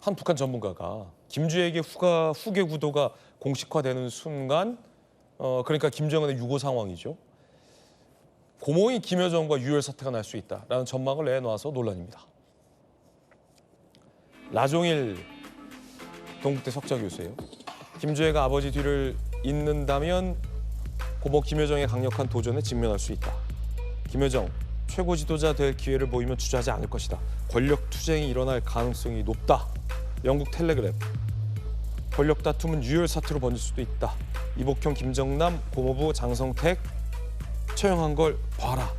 한 북한 전문가가 김주혁에게 후계 구도가 공식화되는 순간 그러니까 김정은의 유고 상황이죠. 고모인 김여정과 유혈 사태가 날 수 있다라는 전망을 내놔서 논란입니다. 라종일 동국대 석좌 교수예요. 김주혁가 아버지 뒤를 잇는다면 고모 김여정의 강력한 도전에 직면할 수 있다. 김여정 최고 지도자 될 기회를 보이면 주저하지 않을 것이다. 권력 투쟁이 일어날 가능성이 높다. 영국 텔레그램. 권력 다툼은 유혈 사태로 번질 수도 있다. 이복형, 김정남, 고모부 장성택 처형한 걸 봐라.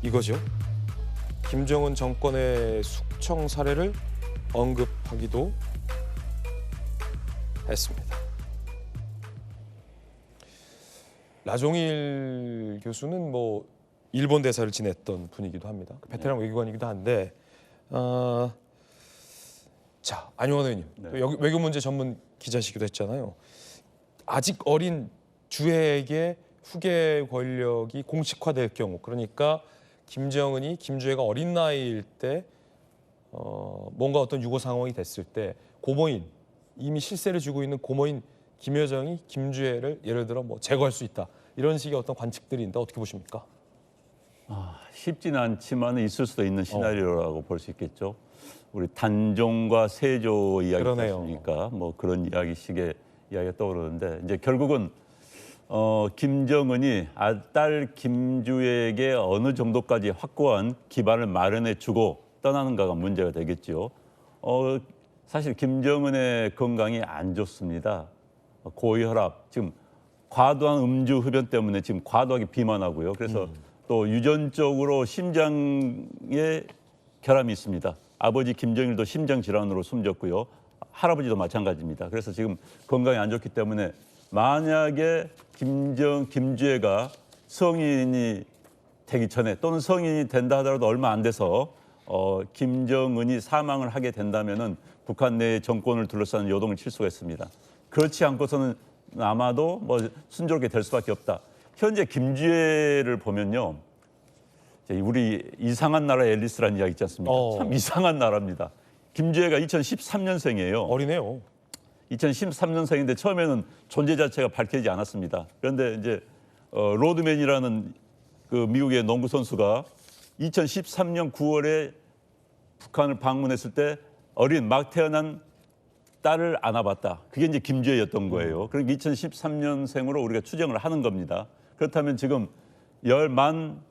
이거죠. 김정은 정권의 숙청 사례를 언급하기도 했습니다. 라종일 교수는 뭐 일본 대사를 지냈던 분이기도 합니다. 베테랑 외교관이기도 한데 자, 안용환 의원님, 네. 외교 문제 전문 기자시기도 했잖아요. 아직 어린 주해에게 후계 권력이 공식화될 경우, 그러니까 김정은이 김주혜가 어린 나이일 때 뭔가 어떤 유고 상황이 됐을 때 고모인, 이미 실세를 쥐고 있는 고모인 김여정이 김주혜를 예를 들어 뭐 제거할 수 있다. 이런 식의 어떤 관측들이 있는데 어떻게 보십니까? 쉽지는 않지만 있을 수도 있는 시나리오라고 볼 수 있겠죠. 우리 단종과 세조 이야기 있습니까? 뭐 그런 이야기식의 이야기가 떠오르는데 이제 결국은 김정은이 딸 김주혜에게 어느 정도까지 확고한 기반을 마련해 주고 떠나는가가 문제가 되겠죠. 사실 김정은의 건강이 안 좋습니다. 고혈압, 지금 과도한 음주 흡연 때문에 지금 과도하게 비만하고요. 그래서 또 유전적으로 심장에 결함이 있습니다. 아버지 김정일도 심장 질환으로 숨졌고요. 할아버지도 마찬가지입니다. 그래서 지금 건강이 안 좋기 때문에 만약에 김주혜가 성인이 되기 전에 또는 성인이 된다 하더라도 얼마 안 돼서 김정은이 사망을 하게 된다면은 북한 내 정권을 둘러싸는 요동을 칠 수가 있습니다. 그렇지 않고서는 아마도 뭐 순조롭게 될 수밖에 없다. 현재 김주혜를 보면요, 우리 이상한 나라 앨리스라는 이야기 있지 않습니까? 참 이상한 나라입니다. 김주혜가 2013년생이에요. 어리네요. 2013년생인데 처음에는 존재 자체가 밝혀지지 않았습니다. 그런데 이제 로드맨이라는 그 미국의 농구 선수가 2013년 9월에 북한을 방문했을 때 어린 막 태어난 딸을 안아봤다. 그게 이제 김주혜였던 거예요. 그러니까 2013년생으로 우리가 추정을 하는 겁니다. 그렇다면 지금 만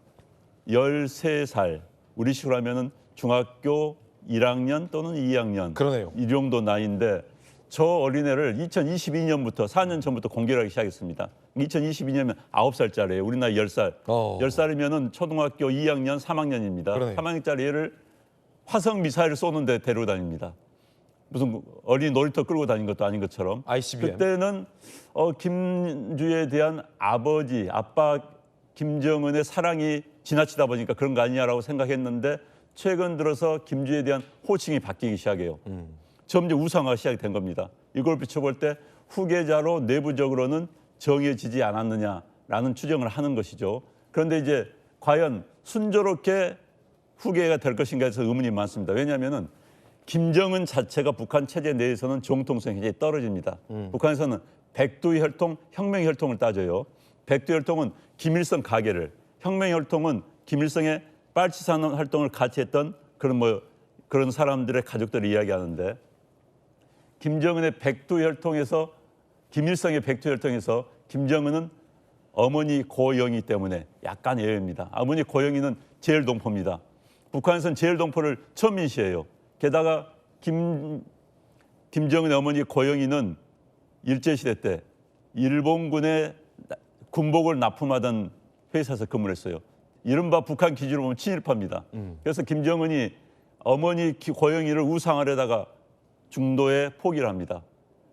13살, 우리식으로 하면은 중학교 1학년 또는 2학년. 그러네요. 이 정도 나이인데 저 어린애를 2022년부터 4년 전부터 공개를 하기 시작했습니다. 2022년이면 9살짜리예요. 우리 나이 10살. 10살이면은 초등학교 2학년, 3학년입니다. 그러네요. 3학년짜리 애를 화성 미사일을 쏘는데 데리고 다닙니다. 무슨 어린이 놀이터 끌고 다닌 것도 아닌 것처럼. ICBM. 그때는 김주혜에 대한 아빠 김정은의 사랑이 지나치다 보니까 그런 거 아니냐라고 생각했는데 최근 들어서 김주혜에 대한 호칭이 바뀌기 시작해요. 점점 우상화가 시작이 된 겁니다. 이걸 비춰볼 때 후계자로 내부적으로는 정해지지 않았느냐라는 추정을 하는 것이죠. 그런데 이제 과연 순조롭게 후계가 될 것인가 해서 의문이 많습니다. 왜냐하면은 김정은 자체가 북한 체제 내에서는 정통성이 굉장히 떨어집니다. 북한에서는 백두의 혈통, 혁명의 혈통을 따져요. 백두의 혈통은 김일성 가계를, 혁명의 혈통은 김일성의 빨치산 활동을 같이 했던 그런 사람들의 가족들을 이야기하는데 김정은의 백두의 혈통에서 김일성의 백두의 혈통에서 김정은은 어머니 고영희 때문에 약간 예외입니다. 어머니 고영희는 제일동포입니다. 북한에서는 제일동포를 처음 인시해요. 게다가 김정은의 어머니 고영희는 일제시대 때 일본군의 군복을 납품하던 회사에서 근무를 했어요. 이른바 북한 기준으로 보면 친일파입니다. 그래서 김정은이 어머니 고영희를 우상하려다가 중도에 포기를 합니다.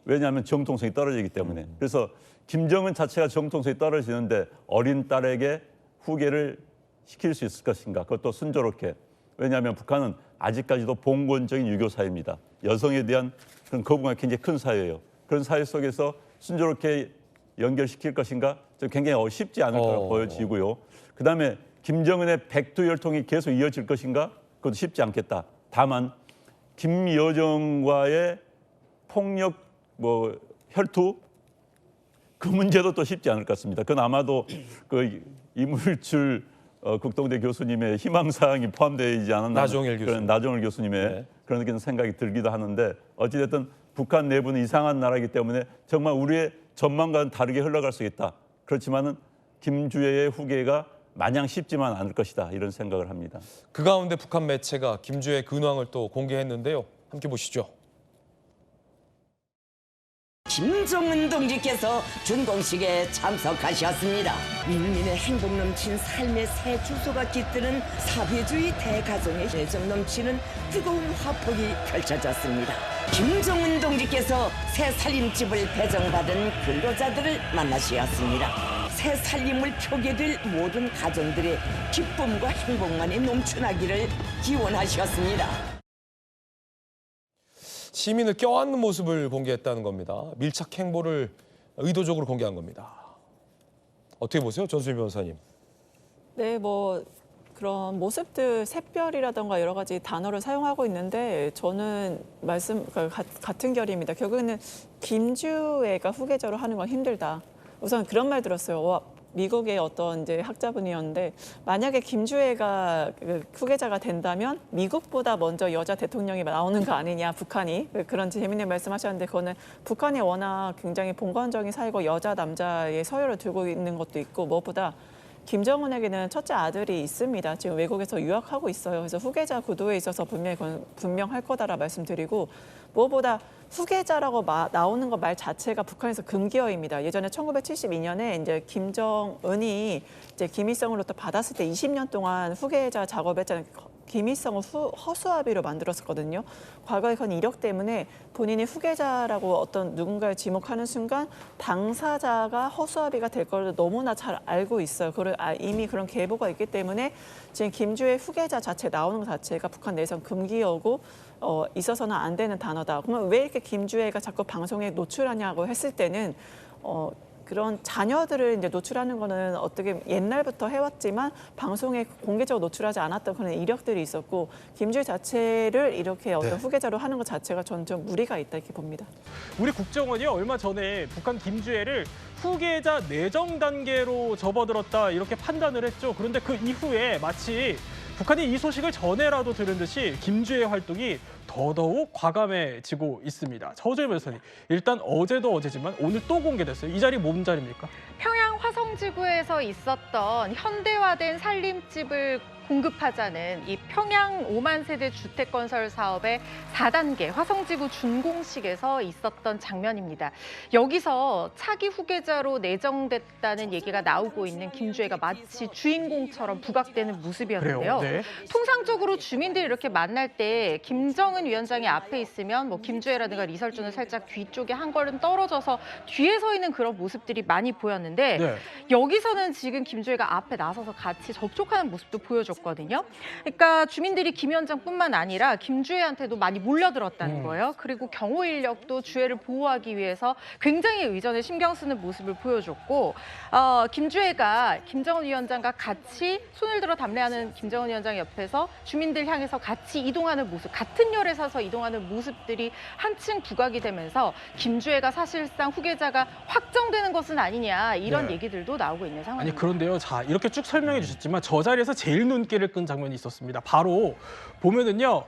왜냐하면 정통성이 떨어지기 때문에. 그래서 김정은 자체가 정통성이 떨어지는데 어린 딸에게 후계를 시킬 수 있을 것인가. 그것도 순조롭게. 왜냐하면 북한은 아직까지도 봉건적인 유교 사회입니다. 여성에 대한 그런 거부감이 굉장히 큰 사회예요. 그런 사회 속에서 순조롭게 연결시킬 것인가? 굉장히 쉽지 않을 거라고 보여지고요. 그다음에 김정은의 백두혈통이 계속 이어질 것인가? 그것도 쉽지 않겠다. 다만 김여정과의 폭력 혈투 그 문제도 또 쉽지 않을 것 같습니다. 그건 아마도 그 이물출 국동대 교수님의 희망사항이 포함되어 있지 않았나. 나종일 교수님. 그런 나종일 교수님의 네. 그런 생각이 들기도 하는데 어찌됐든 북한 내부는 이상한 나라이기 때문에 정말 우리의 전망과는 다르게 흘러갈 수 있다. 그렇지만은 김주애의 후계가 마냥 쉽지만 않을 것이다. 이런 생각을 합니다. 그 가운데 북한 매체가 김주의 근황을 또 공개했는데요. 함께 보시죠. 김정은 동지께서 준공식에 참석하셨습니다. 민민의 행복 넘친 삶의 새 주소가 깃드는 사회주의 대가정의 애정 넘치는 뜨거운 화폭이 펼쳐졌습니다. 김정은 동지께서 새 살림집을 배정받은 근로자들을 만나셨습니다. 새 살림을 표게 될 모든 가정들의 기쁨과 행복만이 넘쳐나기를 기원하셨습니다. 시민을 껴안는 모습을 공개했다는 겁니다. 밀착 행보를 의도적으로 공개한 겁니다. 어떻게 보세요, 전수민 변호사님? 네, 뭐 그런 모습들, 샛별이라던가 여러 가지 단어를 사용하고 있는데 저는 같은 결입니다. 결국에는 김주애가 후계자로 하는 건 힘들다. 우선 그런 말 들었어요. 미국의 어떤 이제 학자분이었는데 만약에 김주애가 후계자가 된다면 미국보다 먼저 여자 대통령이 나오는 거 아니냐, 북한이. 그런 재밌는 말씀하셨는데 그거는 북한이 워낙 굉장히 봉건적인 사회고 여자 남자의 서열을 두고 있는 것도 있고 무엇보다 김정은에게는 첫째 아들이 있습니다. 지금 외국에서 유학하고 있어요. 그래서 후계자 구도에 있어서 분명할 거다라 말씀드리고 무엇보다 후계자라고 나오는 것 말 자체가 북한에서 금기어입니다. 예전에 1972년에 이제 김정은이 이제 김일성으로부터 받았을 때 20년 동안 후계자 작업했잖아요. 김일성을 허수아비로 만들었었거든요. 과거에 그런 이력 때문에 본인이 후계자라고 어떤 누군가를 지목하는 순간 당사자가 허수아비가 될 걸 너무나 잘 알고 있어요. 이미 그런 계보가 있기 때문에 지금 김주애 후계자 자체 나오는 것 자체가 북한 내에서는 금기어고 있어서는 안 되는 단어다. 그러면 왜 이렇게 김주애가 자꾸 방송에 노출하냐고 했을 때는 그런 자녀들을 이제 노출하는 거는 어떻게 옛날부터 해왔지만 방송에 공개적으로 노출하지 않았던 그런 이력들이 있었고 김주애 자체를 이렇게 어떤 후계자로 하는 것 자체가 저는 좀 무리가 있다 이렇게 봅니다. 우리 국정원이 얼마 전에 북한 김주애를 후계자 내정 단계로 접어들었다 이렇게 판단을 했죠. 그런데 그 이후에 마치 북한이 이 소식을 전에라도 들은 듯이 김주애 활동이 더더욱 과감해지고 있습니다. 허재일 변호사님, 일단 어제도 어제지만 오늘 또 공개됐어요. 이 자리 뭔 자리입니까? 평양 화성지구에서 있었던 현대화된 살림집을 공급하자는 이 평양 5만 세대 주택 건설 사업의 4단계 화성지구 준공식에서 있었던 장면입니다. 여기서 차기 후계자로 내정됐다는 얘기가 나오고 있는 김주애가 마치 주인공처럼 부각되는 모습이었는데요. 그래요? 네. 통상적으로 주민들이 이렇게 만날 때 김정은 위원장이 앞에 있으면 뭐 김주애라든가 리설주는 살짝 뒤쪽에 한 걸음 떨어져서 뒤에 서 있는 그런 모습들이 많이 보였는데 네. 여기서는 지금 김주애가 앞에 나서서 같이 접촉하는 모습도 보여줬거든요. 그러니까 주민들이 김 위원장뿐만 아니라 김주애한테도 많이 몰려들었다는 거예요. 그리고 경호 인력도 주애를 보호하기 위해서 굉장히 의전에 신경 쓰는 모습을 보여줬고 김주애가 김정은 위원장과 같이 손을 들어 담례하는 김정은 위원장 옆에서 주민들 향해서 같이 이동하는 모습, 같은 열에 서서 이동하는 모습들이 한층 부각이 되면서 김주애가 사실상 후계자가 확정되는 것은 아니냐 이런 네. 얘기들도 나오고 있는 상황입니다. 아니 그런데요, 자 이렇게 쭉 설명해 주셨지만 저 자리에서 제일 눈길을 끈 장면이 있었습니다. 바로 보면은요,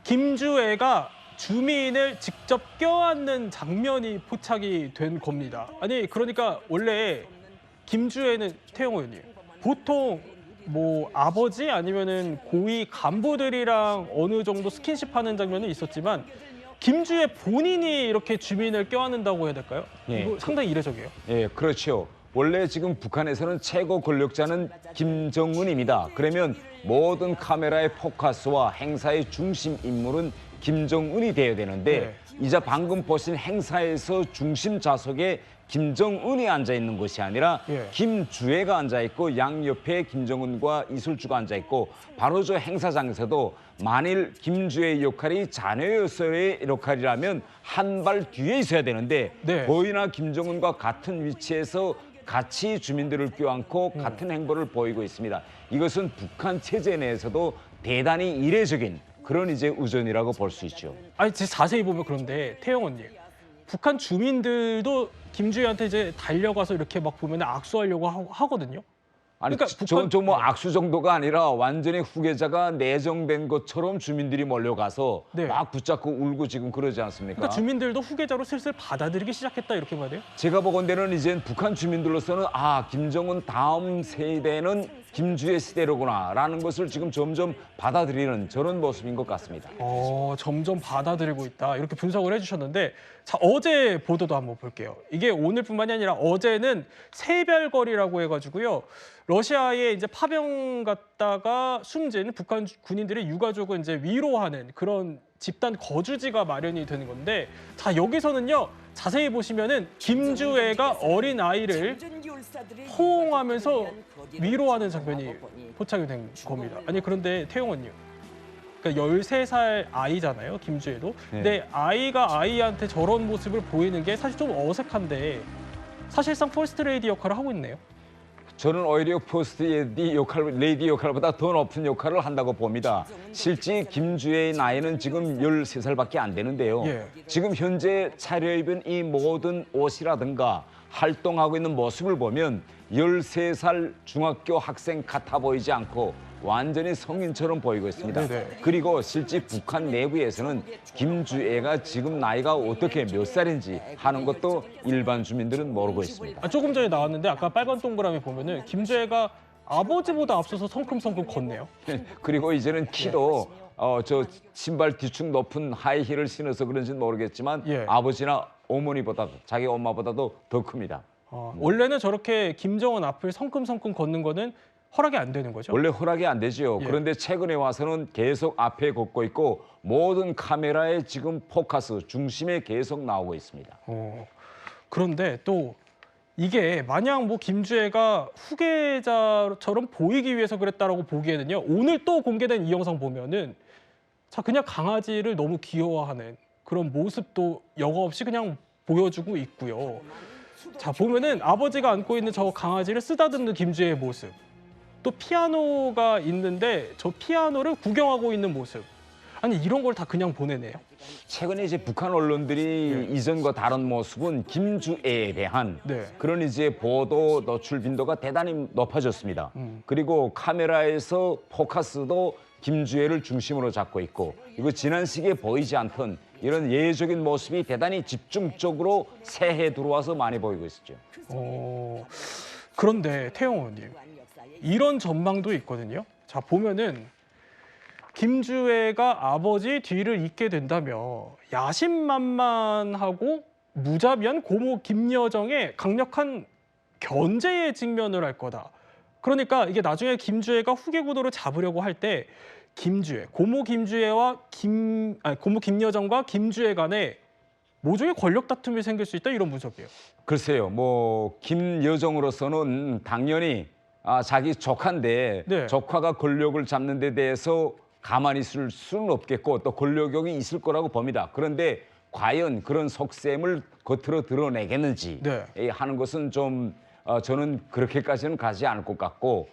김주애가 주민을 직접 껴안는 장면이 포착이 된 겁니다. 아니 그러니까 원래 김주애는 태영 의원님 보통 뭐 아버지 아니면은 고위 간부들이랑 어느 정도 스킨십하는 장면은 있었지만 김주애 본인이 이렇게 주민을 껴안는다고 해야 될까요? 예. 이거 상당히 이례적이에요. 예, 그렇죠. 원래 지금 북한에서는 최고 권력자는 김정은입니다. 그러면 모든 카메라의 포커스와 행사의 중심 인물은 김정은이 되어야 되는데 이제 방금 보신 행사에서 중심 좌석에 김정은이 앉아 있는 것이 아니라 김주애가 앉아 있고 양옆에 김정은과 이술주가 앉아 있고 바로 저 행사장에서도 만일 김주애의 역할이 자녀였어의 역할이라면 한 발 뒤에 있어야 되는데 거의나 김정은과 같은 위치에서 같이 주민들을 껴안고 같은 행보를 보이고 있습니다. 이것은 북한 체제 내에서도 대단히 이례적인 그런 이제 우전이라고 볼 수 있죠. 아니 자세히 보면 그런데 태영원님, 북한 주민들도 김주희한테 이제 달려가서 이렇게 막 보면 악수하려고 하거든요. 아니, 그러니까 저건 뭐 악수 정도가 아니라 완전히 후계자가 내정된 것처럼 주민들이 몰려가서 네. 막 붙잡고 울고 지금 그러지 않습니까? 그러니까 주민들도 후계자로 슬슬 받아들이기 시작했다 이렇게 봐야 돼요? 제가 보건대는 이제 북한 주민들로서는 김정은 다음 세대는 김주의 시대로구나라는 것을 지금 점점 받아들이는 저런 모습인 것 같습니다. 점점 받아들이고 있다 이렇게 분석을 해주셨는데, 자 어제 보도도 한번 볼게요. 이게 오늘뿐만이 아니라 어제는 새별거리라고 해가지고요, 러시아에 이제 파병 갔다가 숨진 북한 군인들의 유가족을 이제 위로하는 그런 집단 거주지가 마련이 되는 건데, 자 여기서는요 자세히 보시면은 김주애가 어린 아이를 포옹하면서 위로하는 장면이 포착이 된 겁니다. 아니 그런데 태용원님, 그러니까 13살 아이잖아요, 김주애도. 근데 아이가 아이한테 저런 모습을 보이는 게 사실 좀 어색한데 사실상 퍼스트 레이디 역할을 하고 있네요. 저는 오히려 퍼스트 레이디 역할보다 더 높은 역할을 한다고 봅니다. 실제 김주애의 나이는 지금 13살밖에 안 되는데요. 예. 지금 현재 차려입은 이 모든 옷이라든가 활동하고 있는 모습을 보면 13살 중학교 학생 같아 보이지 않고 완전히 성인처럼 보이고 있습니다. 네네. 그리고 실제 북한 내부에서는 김주애가 지금 나이가 어떻게 몇 살인지 하는 것도 일반 주민들은 모르고 있습니다. 조금 전에 나왔는데 아까 빨간 동그라미 보면은 김주애가 아버지보다 앞서서 성큼성큼 걷네요. 그리고 이제는 키도 저 신발 뒤축 높은 하이힐을 신어서 그런지는 모르겠지만 예. 아버지나 어머니보다 자기 엄마보다도 더 큽니다. 원래는 저렇게 김정은 앞을 성큼성큼 걷는 거는 허락이 안 되는 거죠? 원래 허락이 안 되죠. 예. 그런데 최근에 와서는 계속 앞에 걷고 있고 모든 카메라에 지금 포커스 중심에 계속 나오고 있습니다. 그런데 또 이게 마냥 뭐 김주애가 후계자처럼 보이기 위해서 그랬다라고 보기에는요, 오늘 또 공개된 이 영상 보면은 자 그냥 강아지를 너무 귀여워하는 그런 모습도 여과 없이 그냥 보여주고 있고요. 자 보면은 아버지가 안고 있는 저 강아지를 쓰다듬는 김주애의 모습, 또 피아노가 있는데 저 피아노를 구경하고 있는 모습, 아니 이런 걸 다 그냥 보내네요. 최근에 이제 북한 언론들이 이전과 다른 모습은 김주애에 대한 그런 이제 보도 노출 빈도가 대단히 높아졌습니다. 그리고 카메라에서 포커스도 김주애를 중심으로 잡고 있고, 이거 지난 시기에 보이지 않던 이런 예외적인 모습이 대단히 집중적으로 새해 들어와서 많이 보이고 있었죠. 그런데 태영 의원님, 이런 전망도 있거든요. 자 보면은 김주애가 아버지 뒤를 잇게 된다면 야심만만하고 무자비한 고모 김여정의 강력한 견제에 직면을 할 거다. 그러니까 이게 나중에 김주애가 후계 구도를 잡으려고 할 때 고모 김주애와 고모 김여정과 김주애 간에 모종의 권력 다툼이 생길 수 있다, 이런 분석이에요. 글쎄요, 뭐 김여정으로서는 당연히 자기 조카인데 조카가 권력을 잡는 데 대해서 가만히 있을 수는 없겠고 또 권력욕이 있을 거라고 봅니다. 그런데 과연 그런 속셈을 겉으로 드러내겠는지 하는 것은 좀 저는 그렇게까지는 가지 않을 것 같고,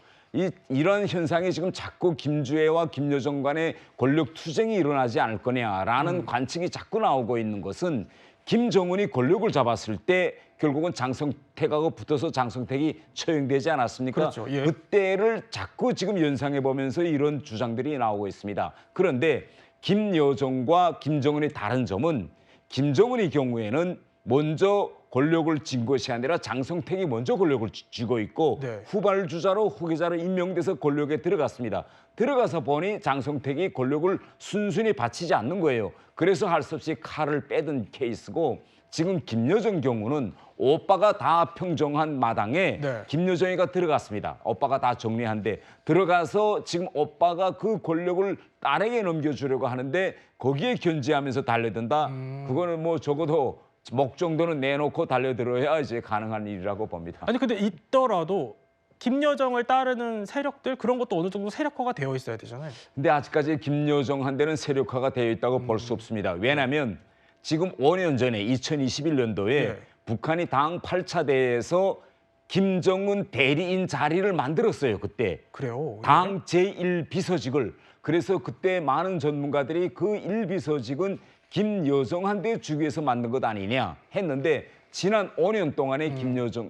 이런 현상이 지금 자꾸 김주애와 김여정 간의 권력 투쟁이 일어나지 않을 거냐라는 관측이 자꾸 나오고 있는 것은, 김정은이 권력을 잡았을 때 결국은 장성택하고 붙어서 장성택이 처형되지 않았습니까? 그렇죠. 예. 그때를 자꾸 지금 연상해 보면서 이런 주장들이 나오고 있습니다. 그런데 김여정과 김정은의 다른 점은, 김정은의 경우에는 먼저 권력을 쥔 것이 아니라 장성택이 먼저 권력을 쥐고 있고 후발주자로 후계자로 임명돼서 권력에 들어갔습니다. 들어가서 보니 장성택이 권력을 순순히 바치지 않는 거예요. 그래서 할 수 없이 칼을 빼든 케이스고, 지금 김여정 경우는 오빠가 다 평정한 마당에 김여정이가 들어갔습니다. 오빠가 다 정리한데 들어가서 지금 오빠가 그 권력을 딸에게 넘겨주려고 하는데 거기에 견제하면서 달려든다. 그거는 뭐 적어도 목 정도는 내놓고 달려들어야 이제 가능한 일이라고 봅니다. 아니 근데 있더라도 김여정을 따르는 세력들, 그런 것도 어느 정도 세력화가 되어 있어야 되잖아요. 근데 아직까지 김여정한테는 세력화가 되어 있다고 볼 수 없습니다. 왜냐하면 지금 5년 전에 2021년도에 북한이 당 8차 대회에서 김정은 대리인 자리를 만들었어요. 그때 그래요. 당 제1비서직을 그래서 그때 많은 전문가들이 그 일비서직은 김여정한테 주기 위해서 만든 것 아니냐 했는데 지난 5년 동안에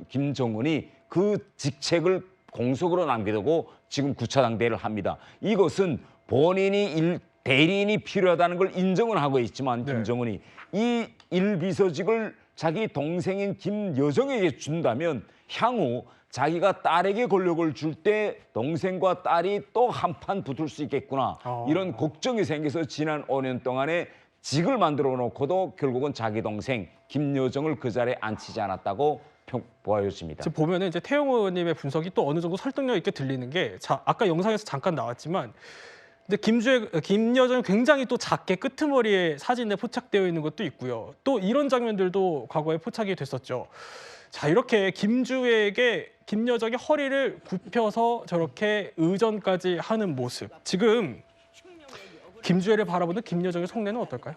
김정은이 그 직책을 공석으로 남겨두고 지금 구차당대를 합니다. 이것은 본인이 대리인이 필요하다는 걸 인정은 하고 있지만 김정은이 이 일비서직을 자기 동생인 김여정에게 준다면 향후 자기가 딸에게 권력을 줄 때 동생과 딸이 또 한판 붙을 수 있겠구나. 이런 걱정이 생겨서 지난 5년 동안에 직을 만들어 놓고도 결국은 자기 동생 김여정을 그 자리에 앉히지 않았다고 보여집니다. 지금 보면은 이제 태용 의원님의 분석이 또 어느 정도 설득력 있게 들리는 게, 아까 영상에서 잠깐 나왔지만, 근데 김여정이 굉장히 또 작게 끄트머리에 사진에 포착되어 있는 것도 있고요. 또 이런 장면들도 과거에 포착이 됐었죠. 자, 이렇게 김주애에게 김여정이 허리를 굽혀서 저렇게 의전까지 하는 모습. 지금 김주애를 바라보는 김여정의 속내는 어떨까요?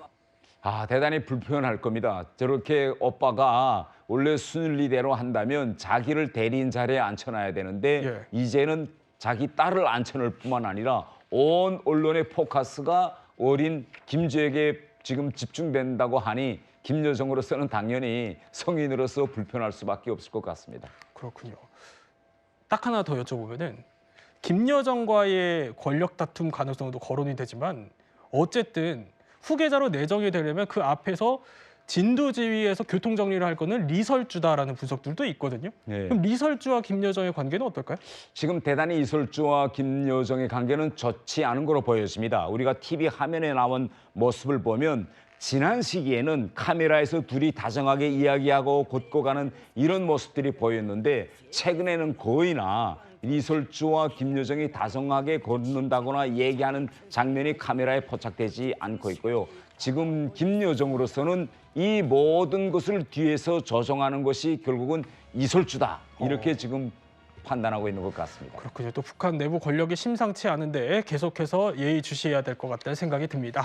대단히 불편할 겁니다. 저렇게 오빠가 원래 순리대로 한다면 자기를 대리인 자리에 앉혀놔야 되는데 이제는 자기 딸을 앉혀놓을 뿐만 아니라 온 언론의 포커스가 어린 김주애에게 지금 집중된다고 하니 김여정으로서는 당연히 성인으로서 불편할 수밖에 없을 것 같습니다. 그렇군요. 딱 하나 더 여쭤보면은 김여정과의 권력 다툼 가능성도 거론이 되지만 어쨌든 후계자로 내정이 되려면 그 앞에서 진두지휘에서 교통정리를 할 거는 리설주다라는 분석들도 있거든요. 그럼 리설주와 김여정의 관계는 어떨까요? 지금 대단히 이설주와 김여정의 관계는 좋지 않은 거로 보여집니다. 우리가 TV 화면에 나온 모습을 보면 지난 시기에는 카메라에서 둘이 다정하게 이야기하고 걷고 가는 이런 모습들이 보였는데 최근에는 거의나 이설주와 김여정이 다정하게 걷는다거나 얘기하는 장면이 카메라에 포착되지 않고 있고요. 지금 김여정으로서는 이 모든 것을 뒤에서 조종하는 것이 결국은 이설주다. 이렇게 지금 판단하고 있는 것 같습니다. 그렇군요. 또 북한 내부 권력이 심상치 않은데 계속해서 예의주시해야 될 것 같다는 생각이 듭니다.